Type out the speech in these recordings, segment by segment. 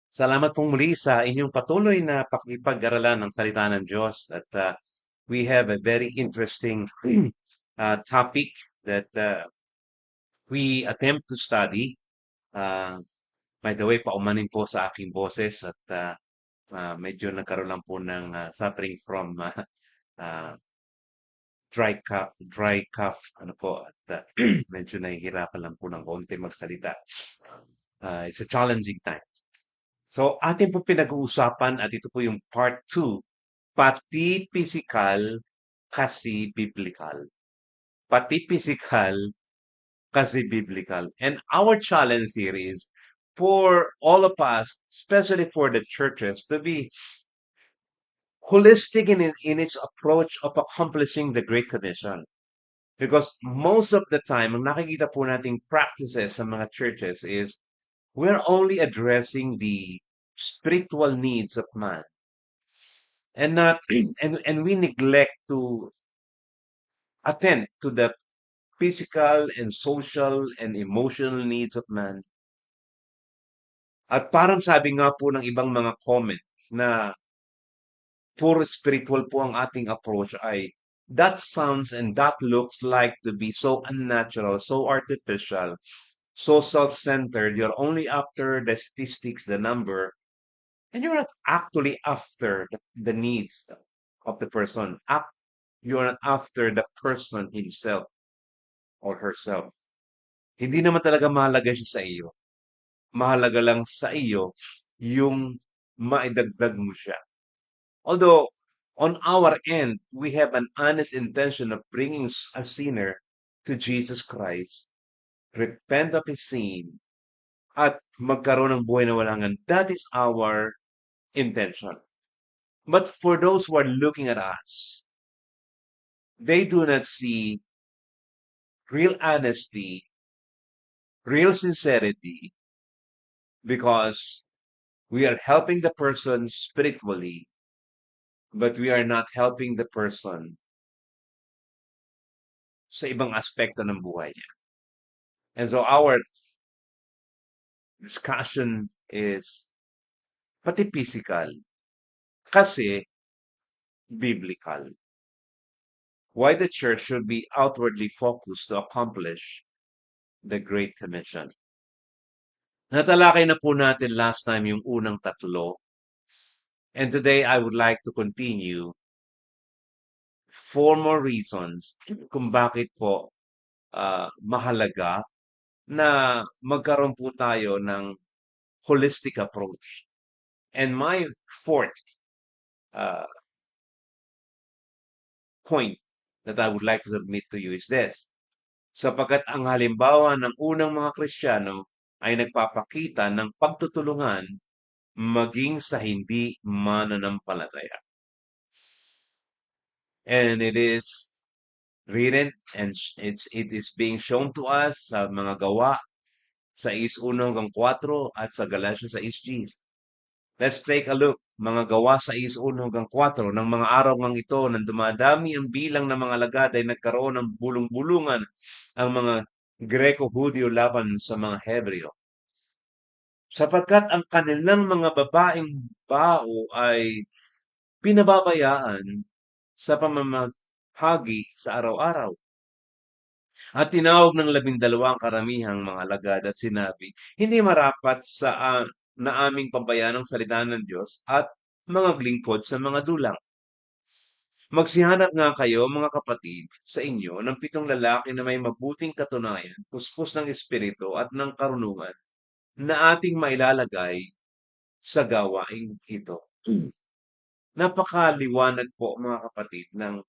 Salamat pong muli sa inyong patuloy na pakikipag-aralan ng salita ng Diyos. At we have a very interesting topic that we attempt to study. Uh, by the way, paumanin po sa aking boses at medyo nagkaroon lang po ng suffering from uh, dry cough, ano po, at medyo nahihirapan lang po ng konti magsalita. It's a challenging time. So, atin po pinag-uusapan at ito po yung part 2, pati physical kasi biblical. Pati physical kasi biblical. And our challenge here is for all of us, especially for the churches, to be holistic in its approach of accomplishing the Great Commission. Because most of the time, ang nakikita po nating practices sa mga churches is we're only addressing the spiritual needs of man and not and we neglect to attend to the physical and social and emotional needs of man. At parang sabi nga po ng ibang mga comment na puro spiritual po ang ating approach ay that sounds and that looks like to be so unnatural, so artificial, so self-centered. You're only after the statistics, the number, and you're not actually after the needs of the person. You're not after the person himself or herself. Hindi naman talaga mahalaga siya sa iyo. Mahalaga lang sa iyo yung maidagdag mo siya. Although, on our end, we have an honest intention of bringing a sinner to Jesus Christ, repent of his sin, at magkaroon ng buhay na walangan. That is our intention. But for those who are looking at us, they do not see real honesty, real sincerity, because we are helping the person spiritually, but we are not helping the person sa ibang aspekto ng buhay niya. And so our discussion is pati physical kasi biblical. Why the church should be outwardly focused to accomplish the Great Commission. Natalakay na po natin last time yung unang tatlo. And today I would like to continue 4 more reasons kung bakit po mahalaga na magkaroon po tayo ng holistic approach. And my fourth uh, point that I would like to submit to you is this. Sapagkat ang halimbawa ng unang mga Kristiyano ay nagpapakita ng pagtutulungan maging sa hindi mananampalataya. And it is written and it is being shown to us sa mga gawa sa 6:1-4 at sa Galatians 6:10. Let's take a look. Mga gawa sa 6:1-4 ng mga araw ngang ito nang dumadami ang bilang ng mga alagad ay nagkaroon ng bulong-bulungan ang mga Greko-Hudyo laban sa mga Hebreo. Sapagkat ang kanilang mga babaeng bao ay pinababayaan sa pamamahagi sa araw-araw. At tinawag ng 12 ang karamihang mga alagad at sinabi, hindi marapat na aming pabayaan ang salita ng Diyos at mga lingkod sa mga dulang. Magsihanap nga kayo, mga kapatid, sa inyo ng 7 lalaki na may mabuting katunayan, puspos ng espiritu at ng karunungan na ating mailalagay sa gawaing ito. Napakaliwanag po, mga kapatid, ng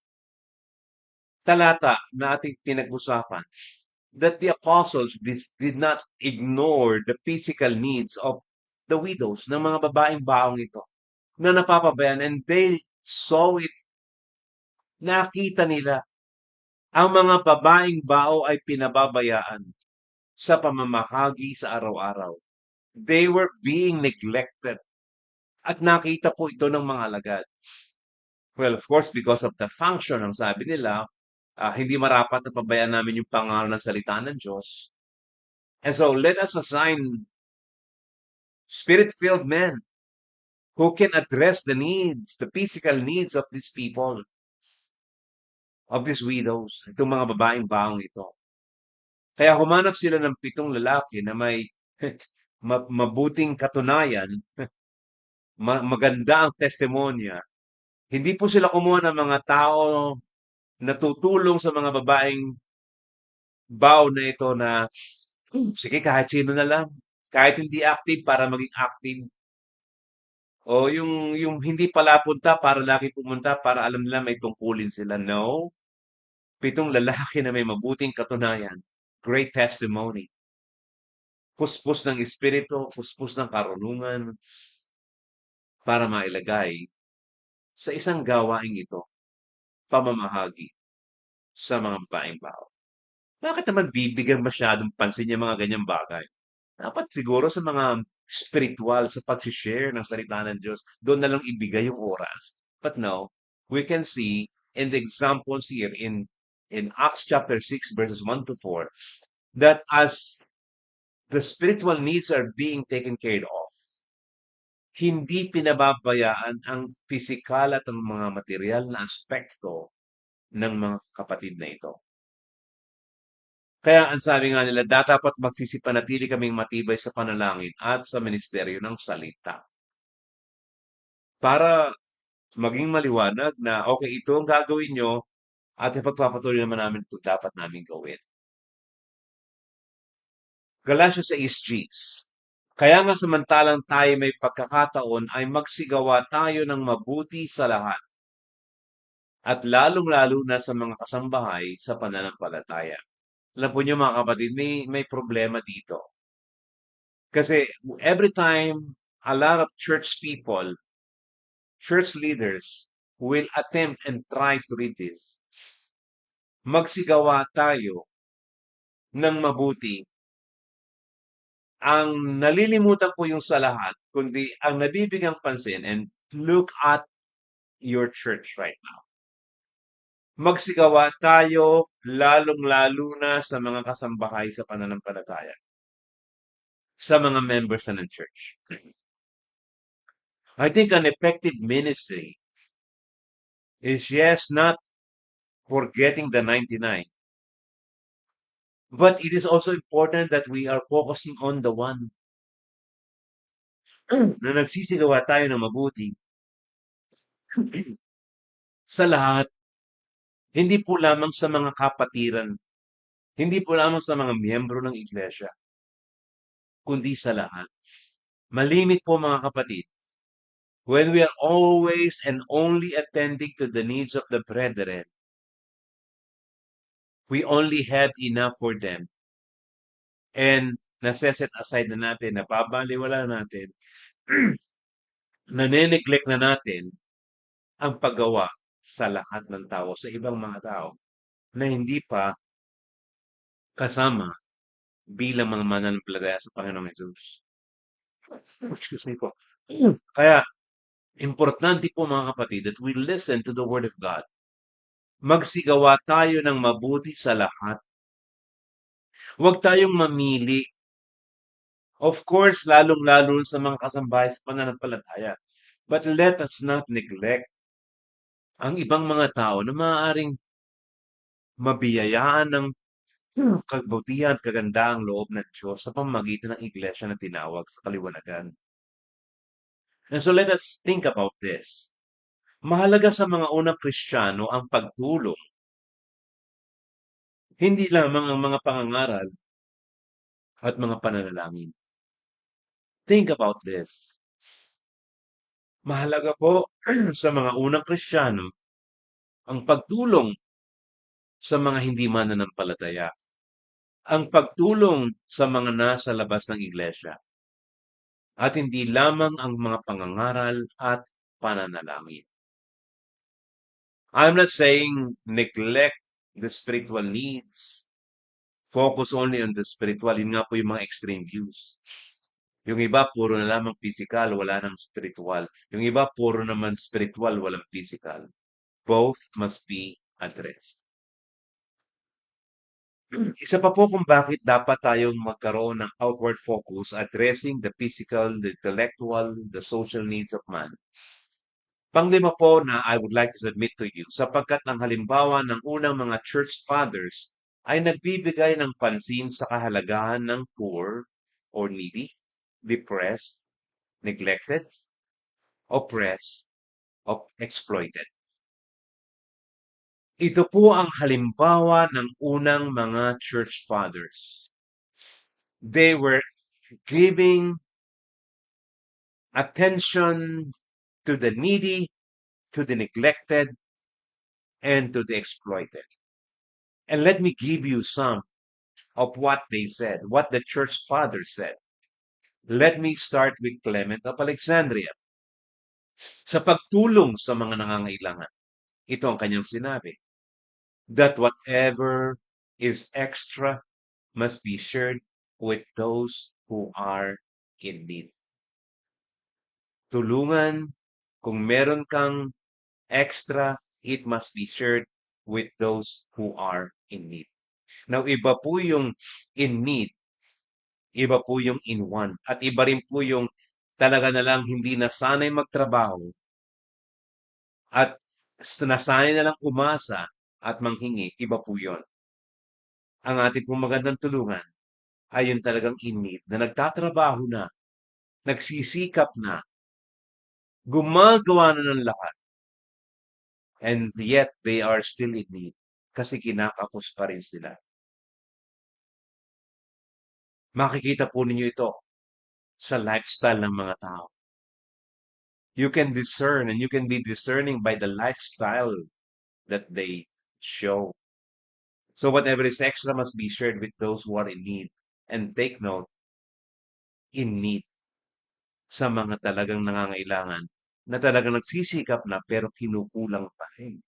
talata na ating pinag-usapan that the apostles did not ignore the physical needs of the widows ng mga babaeng baong ito na napapabayan, and they saw it. Nakita nila ang mga babaeng bao ay pinababayaan sa pamamahagi sa araw-araw. They were being neglected. At nakita po ito ng mga alagad. Well, of course, because of the function, ang sabi nila, hindi marapat na pabayaan namin yung pangaral ng salita ng Diyos. And so, let us assign Spirit-filled men who can address the needs, the physical needs of these people, of these widows, itong mga babaeng baong ito. Kaya humanap sila ng 7 lalaki na may mabuting katunayan, maganda ang testimonya. Hindi po sila kumuha ng mga tao na tutulong sa mga babaeng bao na ito na, sige, kahit sino na lang. Kahit hindi active para maging active. O yung hindi pala punta para lagi pumunta para alam nila may tungkulin sila. No. 7 lalaki na may mabuting katunayan. Great testimony. Puspos ng espiritu, puspos ng karunungan para mailagay sa isang gawaing ito, pamamahagi sa mga babaeng bao. Bakit naman bibigyan masyadong pansin yung mga ganyang bagay? Dapat siguro sa mga spiritual, sa pag-share ng salita ng Diyos, doon na lang ibigay yung oras. But no, we can see in the examples here in Acts chapter 6 verses 1 to 4 that as the spiritual needs are being taken care of, hindi pinababayaan ang pisikal at ang mga material na aspekto ng mga kapatid na ito. Kaya ang sabi nga nila, dapat magsisipanatili kaming matibay sa panalangin at sa ministeryo ng salita. Para maging maliwanag na, okay, ito ang gagawin nyo at ipagpapatuloy naman namin ito dapat namin gawin. Galatians 6:6. Kaya nga samantalang tayo may pagkakataon ay magsigawa tayo ng mabuti sa lahat at lalong-lalo na sa mga kasambahay sa pananampalataya. Alam po niyo mga kapatid, may problema dito. Kasi every time a lot of church people, church leaders will attempt and try to read this, magsigawa tayo ng mabuti. Ang nalilimutan po yung sa lahat, kundi ang nabibigyang pansin, and look at your church right now. Magsigawa tayo lalong-lalo na sa mga kasambahay sa pananampalataya. Sa mga members na ng church. I think an effective ministry is, yes, not forgetting the 99. But it is also important that we are focusing on the one na nagsisigawa tayo ng mabuti sa lahat. Hindi po lamang sa mga kapatiran, hindi po lamang sa mga miyembro ng iglesia, kundi sa lahat. Malimit po mga kapatid, when we are always and only attending to the needs of the brethren, we only have enough for them. And nasa-set aside na natin, napabaliwala natin, nane-neglect na natin ang paggawa sa lahat ng tao, sa ibang mga tao na hindi pa kasama bilang mga mananampalataya sa Panginoong Hesus. Excuse me po. Kaya, importante po mga kapatid that we listen to the Word of God. Magsigawa tayo ng mabuti sa lahat. Huwag tayong mamili. Of course, lalong-lalo sa mga kasambahay sa pananampalataya. But let us not neglect ang ibang mga tao na maaaring mabiyayaan ng kabutihan at kagandaang loob ng Diyos sa pamamagitan ng iglesia na tinawag sa kaliwanagan. And so let us think about this. Mahalaga sa mga unang Kristiyano ang pagtulong. Hindi lamang ang mga pangangaral at mga pananalangin. Think about this. Mahalaga po sa mga unang Kristiyano ang pagtulong sa mga hindi mananampalataya. Ang pagtulong sa mga nasa labas ng iglesia. At hindi lamang ang mga pangangaral at pananalangin. I'm not saying neglect the spiritual needs. Focus only on the spiritual. Yun nga po yung mga extreme views. Yung iba, puro na lamang physical, wala nang spiritual. Yung iba, puro naman spiritual, walang physical. Both must be addressed. Isa pa po kung bakit dapat tayong magkaroon ng outward focus addressing the physical, the intellectual, the social needs of man. Panglima po na I would like to submit to you, sapagkat ang halimbawa ng unang mga church fathers ay nagbibigay ng pansin sa kahalagahan ng poor or needy, depressed, neglected, oppressed, exploited. Ito po ang halimbawa ng unang mga church fathers. They were giving attention to the needy, to the neglected, and to the exploited. And let me give you some of what they said, what the church fathers said. Let me start with Clement of Alexandria. Sa pagtulong sa mga nangangailangan, ito ang kanyang sinabi, that whatever is extra must be shared with those who are in need. Tulungan, kung meron kang extra, it must be shared with those who are in need. Now, iba po yung in need, iba po yung in want, at iba rin po yung talaga na lang hindi nasanay magtrabaho at nasanay na lang umasa at manghingi, iba po yon. Ang ating pong magandang tulungan ay yung talagang in need na nagtatrabaho na, nagsisikap na, gumagawa na ng lahat, and yet they are still in need kasi kinakapos pa rin sila. Makikita po ninyo ito sa lifestyle ng mga tao. You can discern and you can be discerning by the lifestyle that they show. So whatever is extra must be shared with those who are in need. And take note, in need sa mga talagang nangangailangan na talagang nagsisikap na pero kinukulang pa rin.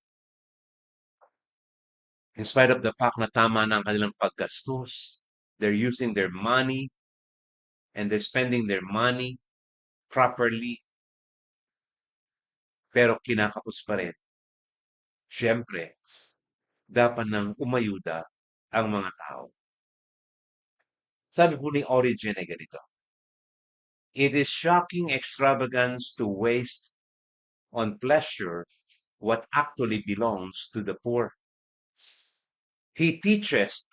In spite of the fact na tama na ang kanilang paggastos, they're using their money and they're spending their money properly, pero kinakapos pa rin. Siyempre, dapat nang umayuda ang mga tao. Sabi po ni Origen ay ganito, it is shocking extravagance to waste on pleasure what actually belongs to the poor. He teaches,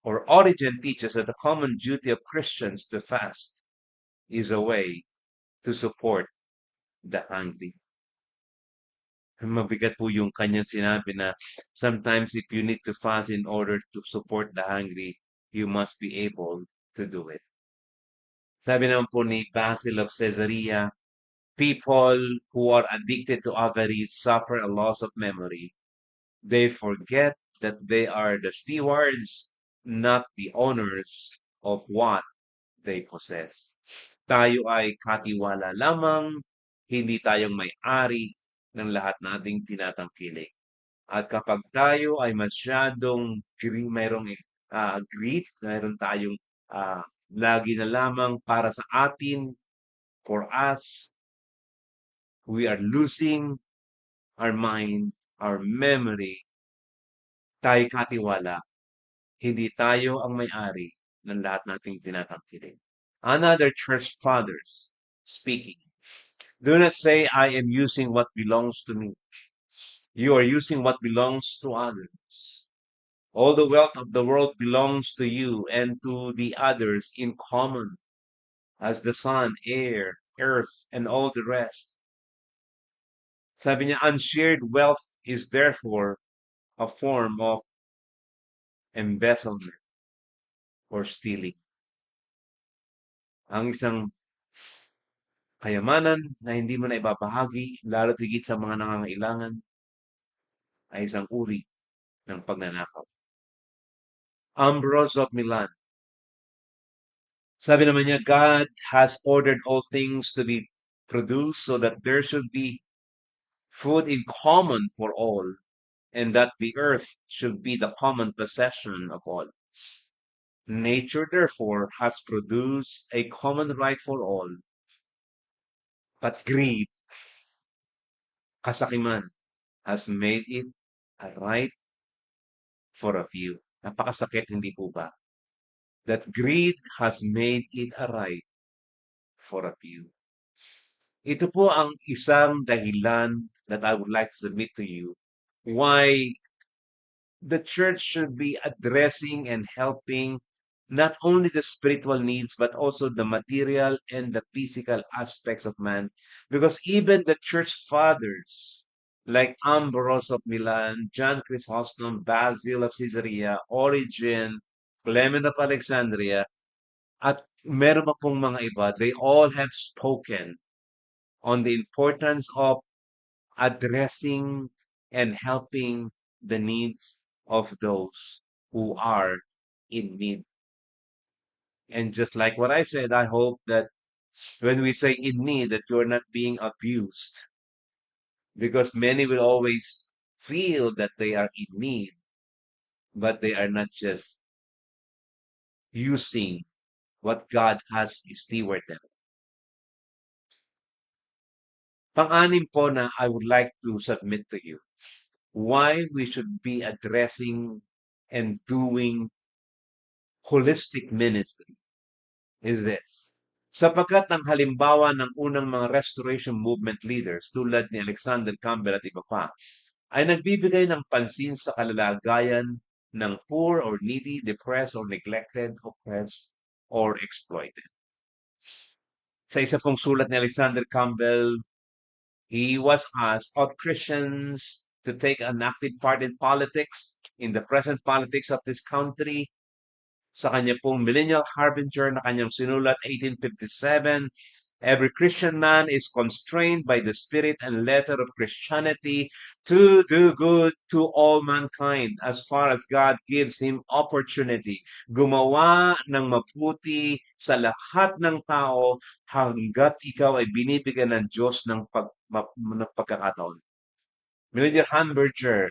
or Origen teaches, that the common duty of Christians to fast is a way to support the hungry. Mabigat po yung kanyang sinabi na sometimes if you need to fast in order to support the hungry, you must be able to do it. Sabi naman po ni Basil of Caesarea, people who are addicted to avarice suffer a loss of memory. They forget that they are the stewards, not the owners of what they possess. Tayo ay katiwala lamang, hindi tayong may-ari ng lahat nating tinatangkilik. At kapag tayo ay masyadong mayroong greed, mayroon tayong lagi na lamang para sa atin, for us, we are losing our mind, our memory, tayo katiwala, hindi tayo ang may-ari ng lahat nating tinatangkilik. Another church fathers speaking. Do not say, I am using what belongs to me. You are using what belongs to others. All the wealth of the world belongs to you and to the others in common, as the sun, air, earth, and all the rest. Sabi niya, unshared wealth is therefore a form of embezzlement or stealing. Ang isang kayamanan na hindi mo na ibabahagi, lalo tigit sa mga nangangailangan, ay isang uri ng pagnanakaw. Ambrose of Milan. Sabi naman niya, God has ordered all things to be produced so that there should be food in common for all, and that the earth should be the common possession of all. Nature, therefore, has produced a common right for all, but greed, kasakiman, has made it a right for a few. Napakasakit, hindi po ba? That greed has made it a right for a few. Ito po ang isang dahilan that I would like to submit to you why the church should be addressing and helping not only the spiritual needs but also the material and the physical aspects of man, because even the church fathers like Ambrose of Milan, John Chrysostom, Basil of Caesarea, Origen, Clement of Alexandria, at meron pa pong mga iba, they all have spoken on the importance of addressing and helping the needs of those who are in need. And just like what I said, I hope that when we say in need, that you're not being abused, because many will always feel that they are in need, but they are not just using what God has stewarded them. Pang-anim po na I would like to submit to you why we should be addressing and doing holistic ministry is this. Sapagkat ang halimbawa ng unang mga restoration movement leaders tulad ni Alexander Campbell at iba pa ay nagbibigay ng pansin sa kalalagayan ng poor or needy, depressed or neglected, oppressed or exploited. Sa isa pong sulat ni Alexander Campbell, he was asked, ought Christians to take an active part in politics, in the present politics of this country? Sa kanya pong Millennial Harbinger na kanyang sinulat 1857, every Christian man is constrained by the spirit and letter of Christianity to do good to all mankind as far as God gives him opportunity. Gumawa ng mabuti sa lahat ng tao hanggat ikaw ay binibigyan ng Diyos ng pagkakataon. Millennial Harbinger,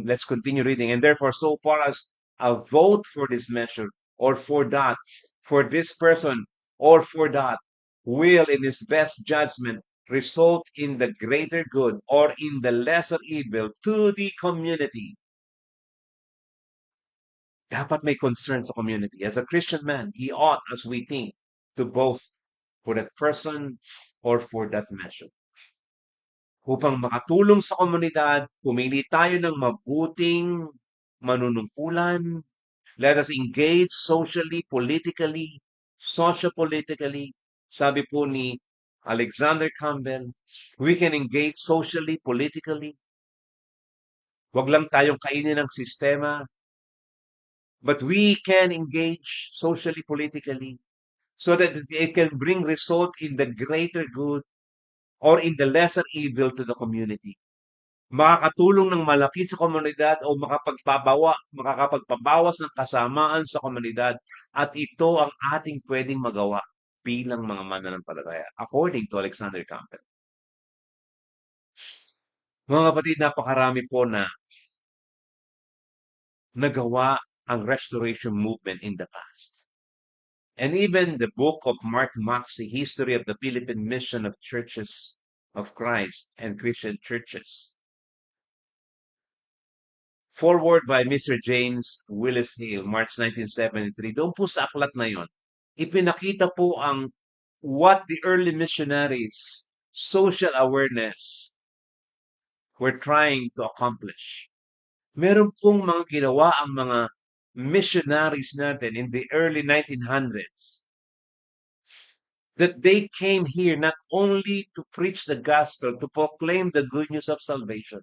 let's continue reading. And therefore, so far as a vote for this measure or for that, for this person or for that, will in his best judgment result in the greater good or in the lesser evil to the community. Dapat may concern sa community. As a Christian man, he ought, as we think, to both for that person or for that measure. Upang makatulong sa komunidad, pumili tayo ng mabuting manunungkulan. Let us engage socially, politically, socio-politically. Sabi po ni Alexander Campbell, we can engage socially, politically. Huwag lang tayong kainin ng sistema, but we can engage socially, politically, so that it can bring result in the greater good or in the lesser evil to the community. Makakatulong ng malaki sa komunidad o makakapagpabawas ng kasamaan sa komunidad, at ito ang ating pwedeng magawa bilang mga mananampalataya, according to Alexander Campbell. Mga kapatid, napakarami po na nagawa ang restoration movement in the past. And even the book of Mark Maxey, History of the Philippine Mission of Churches of Christ and Christian Churches, forward by Mr. James Willis Hale, March 1973. Doon po sa aklat na yon, ipinakita po ang what the early missionaries, social awareness, were trying to accomplish. Meron pong mga ginawa ang mga missionaries natin in the early 1900s that they came here not only to preach the gospel, to proclaim the good news of salvation,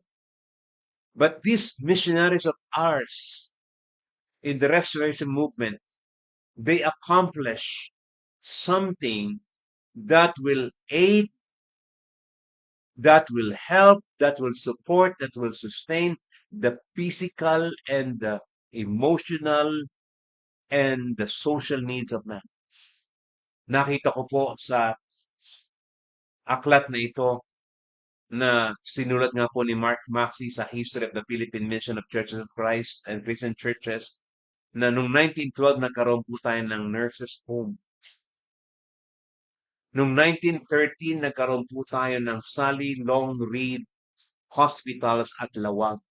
but these missionaries of ours in the restoration movement, they accomplish something that will aid, that will help, that will support, that will sustain the physical and the emotional and the social needs of man. Nakita ko po sa aklat na ito na sinulat nga po ni Mark Maxey sa History of the Philippine Mission of Churches of Christ and Christian Churches, na noong 1912 nagkaroon po tayo ng nurses home. Noong 1913 nagkaroon po tayo ng Sally Long Reed Hospitals at Lawag.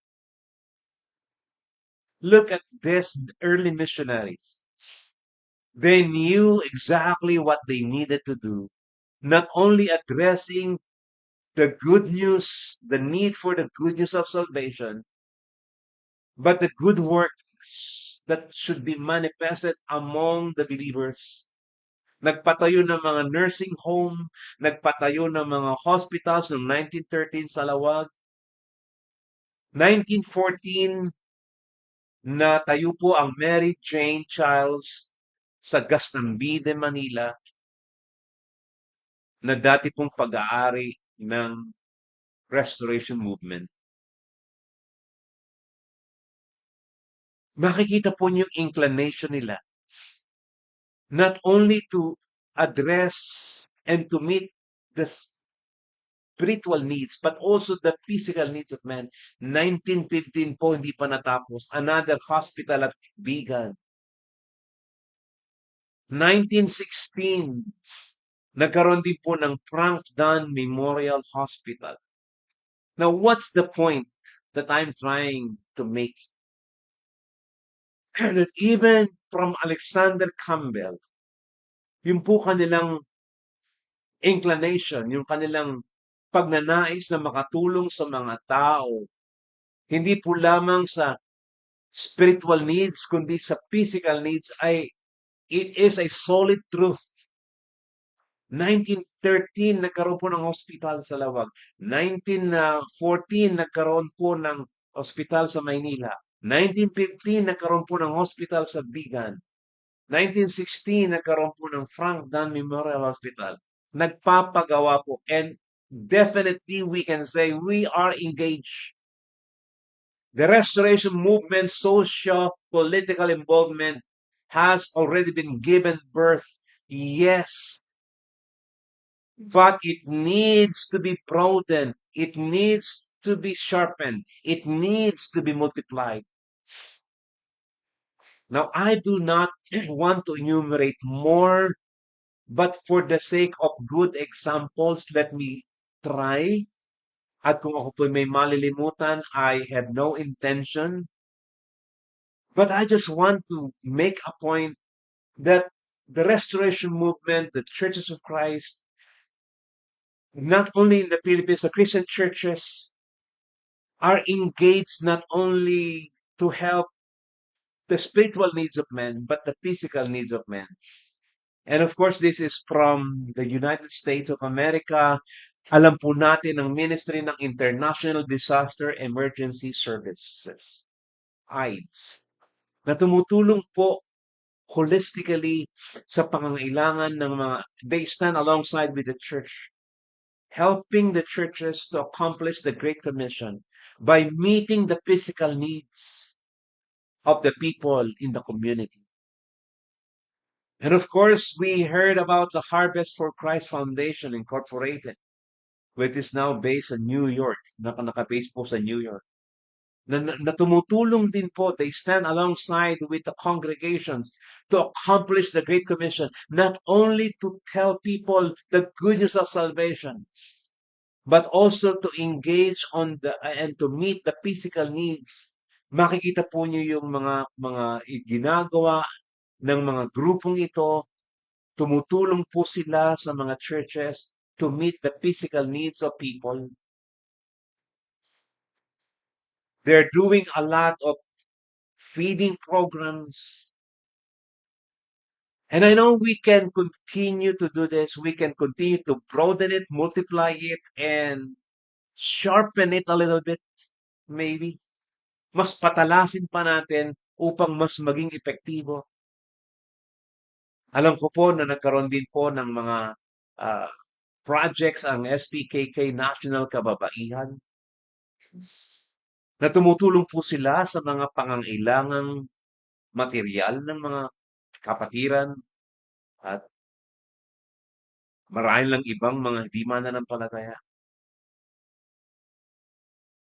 Look at this early missionaries. They knew exactly what they needed to do, not only addressing the good news, the need for the good news of salvation, but the good works that should be manifested among the believers. Nagpatayo ng mga nursing home, nagpatayo ng mga hospitals noong 1913 sa Lawag. 1914, natayo po ang Mary Jane Childs sa Gasnambide, Manila, na dati pong pag-aari ng Restoration Movement. Makikita po niyo yung inclination nila not only to address and to meet the spiritual needs, but also the physical needs of man. 1915 po, hindi pa natapos. Another hospital at Bigan. 1916, nagkaroon din po ng Frank Dunn Memorial Hospital. Now, what's the point that I'm trying to make? That even from Alexander Campbell, yung po kanilang inclination, yung kanilang pagnanais na makatulong sa mga tao, hindi po lamang sa spiritual needs, kundi sa physical needs, ay it is a solid truth. 1913, nagkaroon po ng hospital sa Lawag. 1914, nagkaroon po ng hospital sa Maynila. 1915, nagkaroon po ng hospital sa Bigan. 1916, nagkaroon po ng Frank Dunn Memorial Hospital. Nagpapagawa po. And definitely we can say we are engaged. The restoration movement, socio-political involvement has already been given birth. Yes, but it needs to be broadened. It needs to be sharpened. It needs to be multiplied. Now, I do not want to enumerate more, but for the sake of good examples, let me try. At kung ako po may malilimutan, I have no intention. But I just want to make a point that the restoration movement, the churches of Christ, not only in the Philippines, the Christian churches are engaged not only to help the spiritual needs of men, but the physical needs of men. And of course, this is from the United States of America. Alam po natin ang Ministry ng International Disaster Emergency Services, AIDS, na tumutulong po holistically sa pangangailangan ng mga, they stand alongside with the church, helping the churches to accomplish the Great Commission by meeting the physical needs of the people in the community. And of course, we heard about the Harvest for Christ Foundation Incorporated, which is now based in New York, nakabase po sa New York. Na tumutulong din po, they stand alongside with the congregations to accomplish the Great Commission, not only to tell people the good news of salvation, but also to engage on the and to meet the physical needs. Makikita po niyo yung mga ginagawa ng mga grupong ito. Tumutulong po sila sa mga churches to meet the physical needs of people. They're doing a lot of feeding programs. And I know we can continue to do this. We can continue to broaden it, multiply it, and sharpen it a little bit, maybe. Mas patalasin pa natin upang mas maging epektibo. Alam ko po na nagkaroon din po ng mga projects ang SPKK National Kababaihan na tumutulong po sila sa mga pangangailangang material ng mga kapatiran at marami lang ibang mga hindi mananampalataya.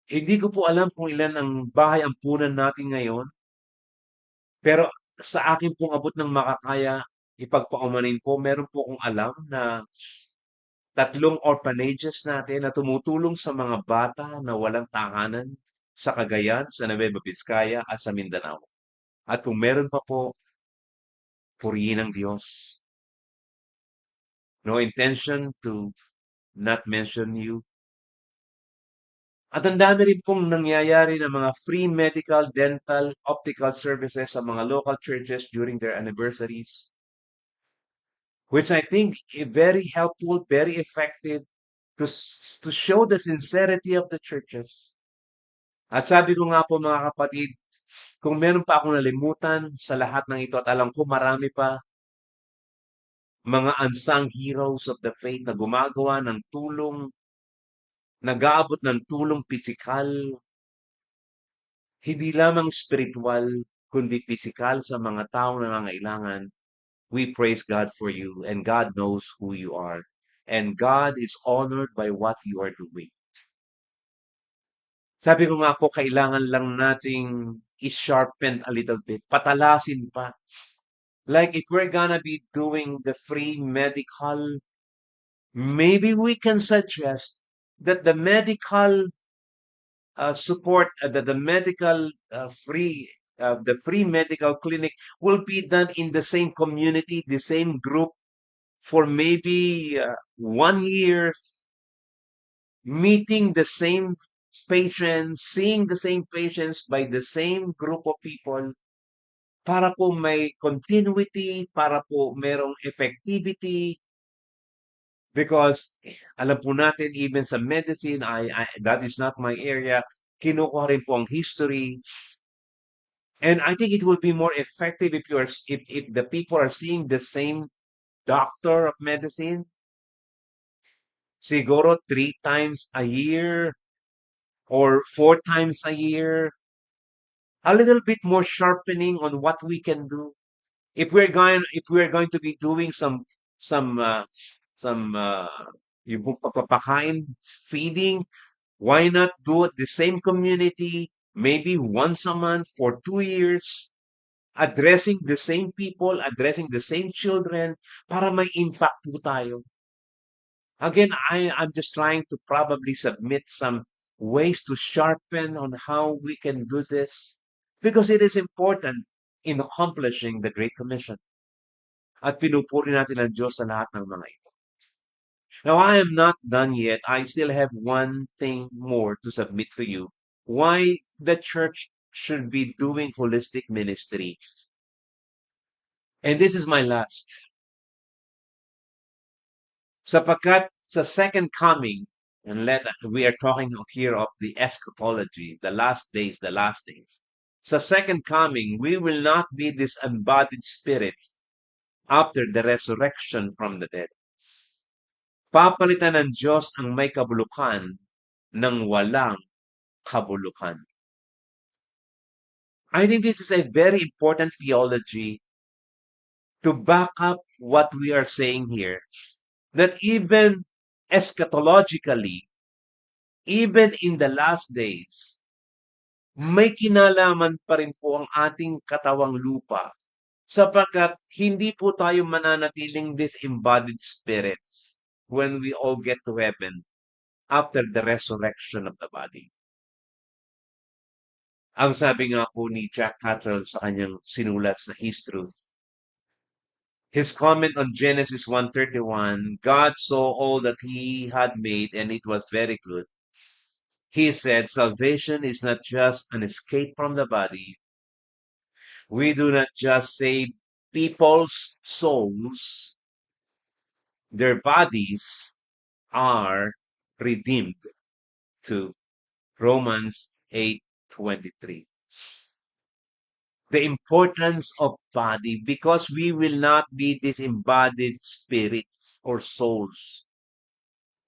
Hindi ko po alam kung ilan ang bahay ampunan natin ngayon, pero sa akin pong abot ng makakaya, ipagpaumanin po, meron po akong alam na 3 orphanages natin na tumutulong sa mga bata na walang tahanan. sa Cagayan, sa Nueva Vizcaya, at sa Mindanao. At kung meron pa po, purihin ang Diyos. No intention to not mention you. At ang dami rin pong nangyayari ng mga free medical, dental, optical services sa mga local churches during their anniversaries, which I think very helpful, very effective to show the sincerity of the churches. At sabi ko nga po mga kapatid, kung meron pa akong nalimutan sa lahat ng ito at alam ko marami pa, mga unsung heroes of the faith na gumagawa ng tulong, nag-aabot ng tulong pisikal, hindi lamang spiritual, kundi pisikal sa mga taong nangangailangan. We praise God for you and God knows who you are. And God is honored by what you are doing. Sabi ko nga po, kailangan lang nating i-sharpen a little bit, patalasin pa. Like if we're gonna be doing the free medical, maybe we can suggest that the medical the free medical clinic will be done in the same community, the same group for maybe 1 year, meeting the same patients, seeing the same patients by the same group of people para po may continuity, para po merong effectivity, because alam po natin even sa medicine, that is not my area, kinukuha rin po ang history. And I think it will be more effective if the people are seeing the same doctor of medicine, siguro 3 times a year or 4 times a year, a little bit more sharpening on what we can do. If we're going to be doing some yung pong pagpapakain, feeding, why not do it the same community, maybe once a month for 2 years, addressing the same people, addressing the same children, para may impact po tayo. Again, I'm just trying to probably submit some ways to sharpen on how we can do this because it is important in accomplishing the Great Commission. At pinupuri natin ang Diyos sa lahat ng mga ito. Now, I am not done yet. I still have one thing more to submit to you. Why the church should be doing holistic ministry. And this is my last. Sapagkat sa second coming, and we are talking here of the eschatology, the last days, the last days. Sa second coming, we will not be disembodied spirits after the resurrection from the dead. Papalitan ng Diyos ang may kabulukan ng walang kabulukan. I think this is a very important theology to back up what we are saying here. That even eschatologically, even in the last days, may kinalaman pa rin po ang ating katawang lupa sapagkat hindi po tayo mananatiling disembodied spirits when we all get to heaven after the resurrection of the body. Ang sabi nga po ni Jack Cattrall sa kanyang sinulat sa His Truth, his comment on Genesis 1:31, God saw all that he had made and it was very good. He said, salvation is not just an escape from the body. We do not just save people's souls. Their bodies are redeemed to Romans 8:23. The importance of body because we will not be disembodied spirits or souls.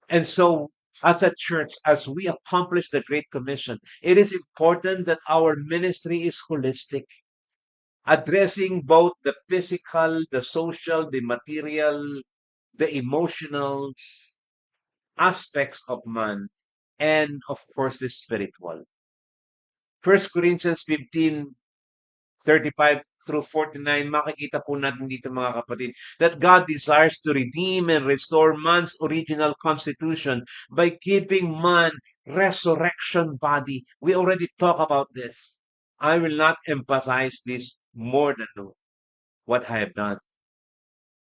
And so, as a church, as we accomplish the Great Commission, it is important that our ministry is holistic, addressing both the physical, the social, the material, the emotional aspects of man, and of course, the spiritual. 1 Corinthians 15:35 through 49, makikita po natin dito mga kapatid, that God desires to redeem and restore man's original constitution by giving man resurrection body. We already talk about this. I will not emphasize this more than what I have done.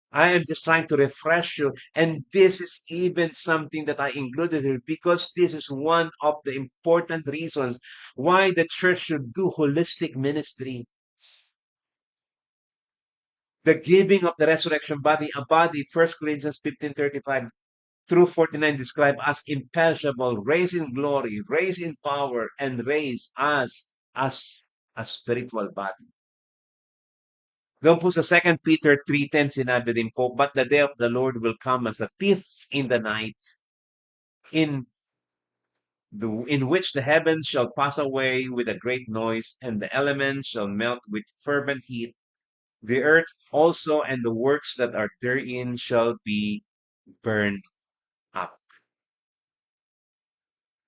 I am just trying to refresh you. And this is even something that I included here because this is one of the important reasons why the church should do holistic ministry. The giving of the resurrection body, a body, 1 Corinthians 15:35 through 49 described as imperishable, raised in glory, raised in power, and raised as a spiritual body. Doon po sa 2 Peter 3:10 sinabi din po, but the day of the Lord will come as a thief in the night, in in which the heavens shall pass away with a great noise, and the elements shall melt with fervent heat. The earth also and the works that are therein shall be burned up.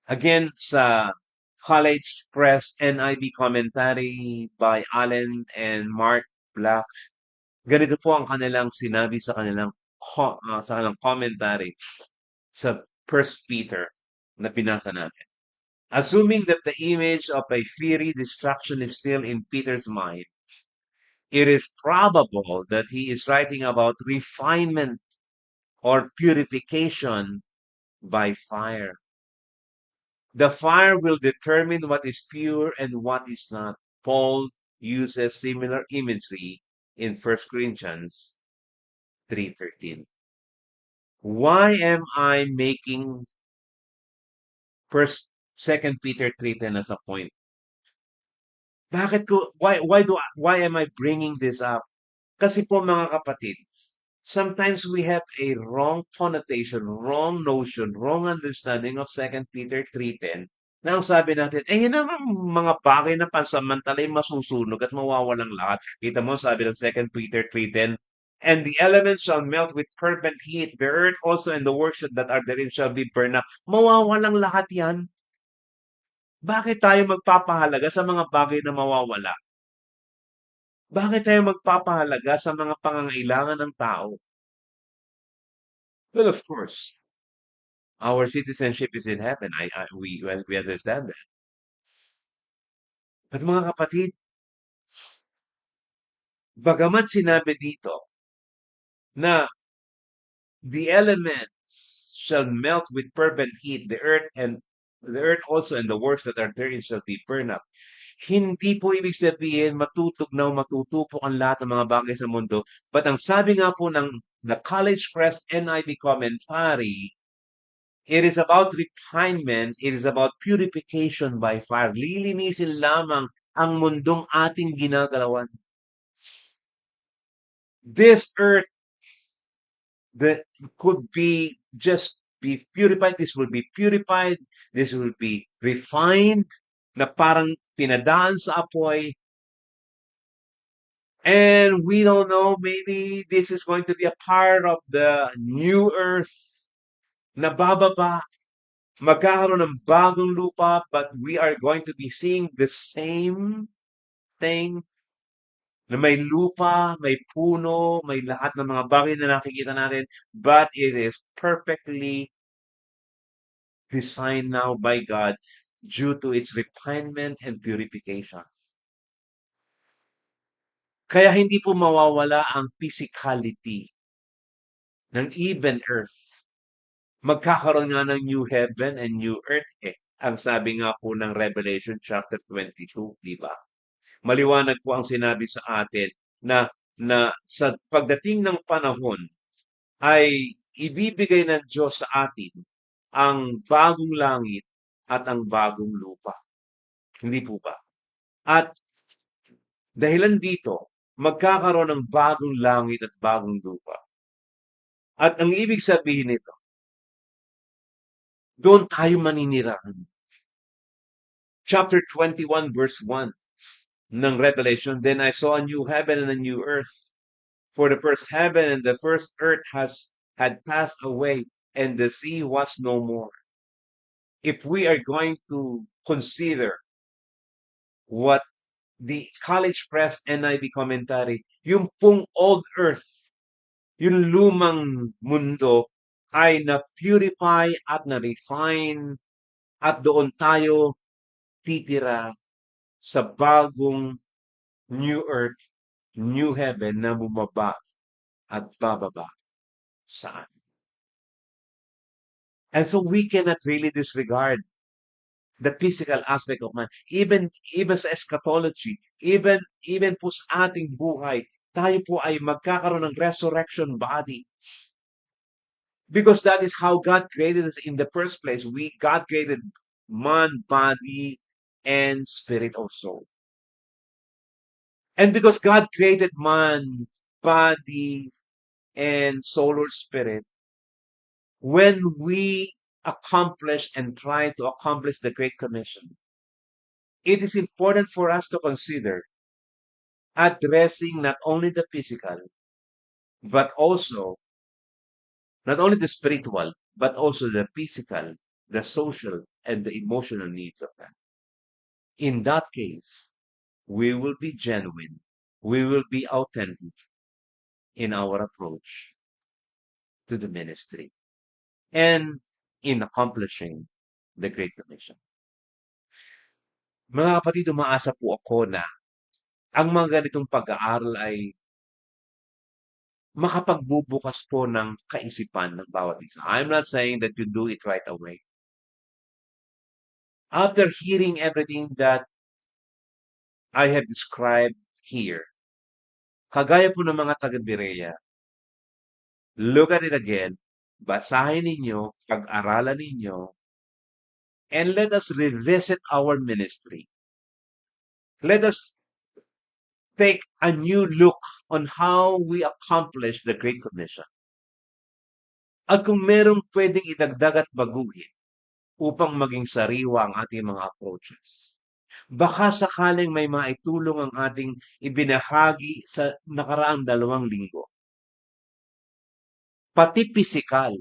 Again, sa College Press NIV commentary by Allen and Mark Black, ganito po ang kanilang sinabi sa kanilang sa kanilang commentary sa First Peter na binasa natin. Assuming that the image of a fiery destruction is still in Peter's mind, it is probable that he is writing about refinement or purification by fire. The fire will determine what is pure and what is not. Paul uses similar imagery in 1 Corinthians 3:13. Why am I making first 2 Peter 3:10 as a point? Bakit ko why am I bringing this up? Kasi po mga kapatid, sometimes we have a wrong connotation, wrong notion, wrong understanding of 2 Peter 3:10. Na ang sabi natin, eh yun naman mga bagay na pansamantala yung masusunog at mawawalang lahat. Kita mo, sabi ng 2 Peter 3:10, and the elements shall melt with fervent heat, the earth also and the works that are therein shall be burned up. Mawawalang lahat yan. Bakit tayo magpapahalaga sa mga bagay na mawawala? Bakit tayo magpapahalaga sa mga pangangailangan ng tao? Well, of course, our citizenship is in heaven. We understand that. At mga kapatid, bagamat sinabi dito na the elements shall melt with fervent heat, the earth also and the works that are therein shall be burned up. Hindi po ibig sabihin matutugnaw, matutupok ang lahat ng mga bagay sa mundo. But ang sabi nga po ng the College Press NIV commentary, it is about refinement, it is about purification by fire. Lilinisin lamang ang mundong ating ginagalawan. This earth that could be just be purified, this will be purified, this will be refined, na parang pinadaan sa apoy. And we don't know, maybe this is going to be a part of the new earth na bababa, magkakaroon ng bagong lupa, but we are going to be seeing the same thing na may lupa, may puno, may lahat ng mga bagay na nakikita natin, but it is perfectly designed now by God due to its refinement and purification. Kaya hindi po mawawala ang physicality ng even earth. Magkakaroon nga ng new heaven and new earth eh. Ang sabi nga po ng Revelation chapter 22, di ba? Maliwanag po ang sinabi sa atin na sa pagdating ng panahon ay ibibigay ng Diyos sa atin ang bagong langit at ang bagong lupa. Hindi po ba? At dahilan dito, magkakaroon ng bagong langit at bagong lupa. At ang ibig sabihin nito, doon tayo maninirahan. Chapter 21 verse 1 ng Revelation, then I saw a new heaven and a new earth. For the first heaven and the first earth had passed away, and the sea was no more. If we are going to consider what the College Press NIV commentary, yung pong old earth, yung lumang mundo ay na-purify at na-refine at doon tayo titira sa bagong new earth, new heaven na bumaba at bababa sa atin. And so we cannot really disregard the physical aspect of man. Even sa eschatology, even po sa ating buhay, tayo po ay magkakaroon ng resurrection body. Because that is how God created us in the first place. God created man, body, and spirit or soul. And because God created man, body, and soul or spirit, when we accomplish and try to accomplish the Great Commission, it is important for us to consider addressing not only the physical, but also not only the spiritual, but also the physical, the social, and the emotional needs of man. In that case, we will be genuine, we will be authentic in our approach to the ministry and in accomplishing the Great Commission. Mga kapatid, umaasa po ako na ang mga ganitong pag-aaral ay makapagbubukas po ng kaisipan ng bawat isa. I'm not saying that you do it right away. After hearing everything that I have described here, kagaya po ng mga taga-Berea, look at it again, basahin ninyo, pag-aralan ninyo, and let us revisit our ministry. Let us take a new look on how we accomplish the Great Commission. At kung merong pwedeng idagdag at baguhin upang maging sariwa ang ating mga approaches. Baka sakaling may maitulong ang ating ibinahagi sa nakaraang 2 linggo. Pati pisikal,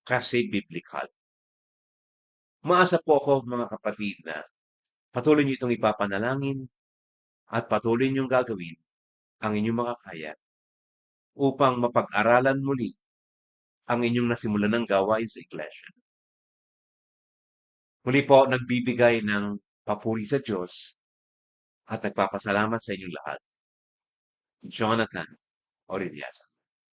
kasi biblikal. Maasa po ako mga kapatid na patuloy niyo itong ipapanalangin at patuloy niyong gagawin ang inyong makakaya upang mapag-aralan muli ang inyong nasimulan ng gawain sa iglesia. Muli po, nagbibigay ng papuri sa Diyos at nagpapasalamat sa inyong lahat. Jonathan Oriviasa.